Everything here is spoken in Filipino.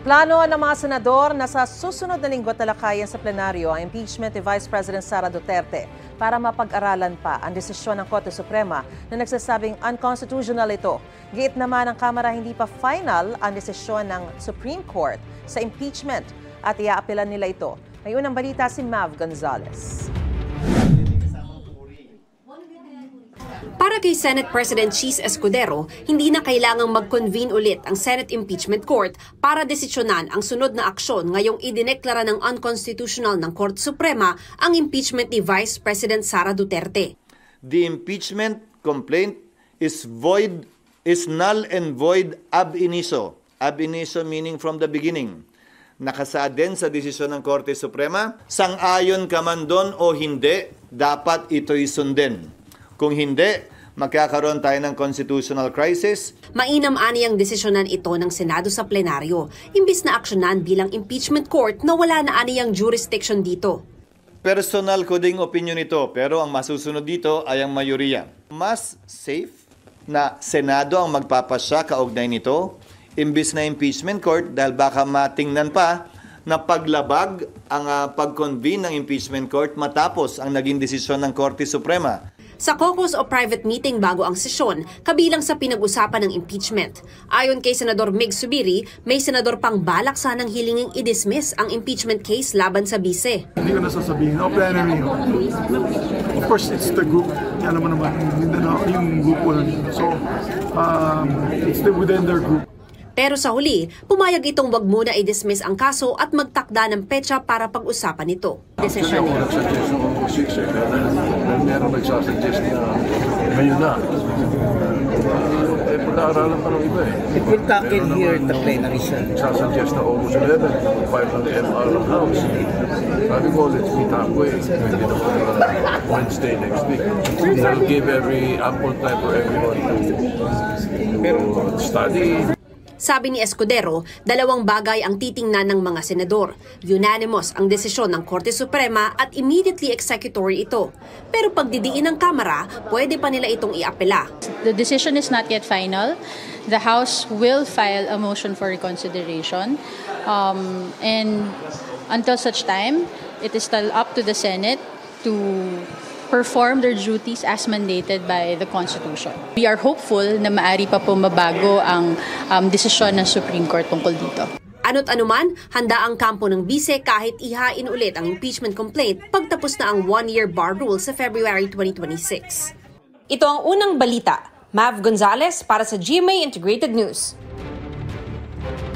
Plano ng mga senador na sa susunod na linggo talakayan sa plenaryo ang impeachment ni Vice President Sara Duterte para mapag-aralan pa ang desisyon ng Korte Suprema na nagsasabing unconstitutional ito. Giit naman ng Kamara hindi pa final ang desisyon ng Supreme Court sa impeachment at iaapelan nila ito. May unang balita si Mav Gonzalez. Para kay Senate President Chis Escudero, hindi na kailangang mag-convene ulit ang Senate Impeachment Court para desisyonan ang sunod na aksyon ngayong idineklara ng unconstitutional ng Korte Suprema ang impeachment ni Vice President Sara Duterte. The impeachment complaint is null and void ab initio. Ab initio meaning from the beginning. Nakasaad din sa desisyon ng Korte Suprema, sang-ayon ka man doon o hindi, dapat ito'y sundin. Kung hindi, magkakaroon tayo ng constitutional crisis. Mainam-ani ang desisyonan ito ng Senado sa plenaryo, imbis na aksyonan bilang impeachment court na wala na aniyang jurisdiction dito. Personal ko ding opinion ito, pero ang masusunod dito ay ang mayoriya. Mas safe na Senado ang magpapasya kaugnay nito, imbis na impeachment court dahil baka matingnan pa na paglabag ang pag-convene ng impeachment court matapos ang naging desisyon ng Korte Suprema. Sa caucus o private meeting bago ang sesyon, kabilang sa pinag-usapan ng impeachment. Ayon kay Senador Mig Zubiri, may senador pang balak sanang hilinging i-dismiss ang impeachment case laban sa bise. Hindi ko nasasabihin, plenary. Of course, it's the group. Yan naman yung grupo na dito. So, it's within their group. Pero sa huli, pumayag itong wag muna i-dismiss ang kaso at magtakda ng petsa para pag-usapan ito. Desisyon niya. Meron nagsasuggest na ngayon na. Pag-aaralan pa ng iba eh. It will tackle here the plenary session. Nagsasuggest na August 11, file ng MR ng House. Sabi ko, let's meet halfway. Pwede na Wednesday next week. That'll give ample time for everyone to study. Sabi ni Escudero, dalawang bagay ang titingnan ng mga senador. Unanimous ang desisyon ng Korte Suprema at immediately executory ito. Pero pagdidiin ng Kamara, pwede pa nila itong iapela. The decision is not yet final. The House will file a motion for reconsideration. And until such time, it is still up to the Senate to perform their duties as mandated by the Constitution. We are hopeful na maaari pa po mabago ang desisyon ng Supreme Court tungkol dito. Ano't anuman, handa ang kampo ng bise kahit ihain ulit ang impeachment complaint pagtapos na ang one-year bar rule sa February 2026. Ito ang unang balita. Mav Gonzalez para sa GMA Integrated News.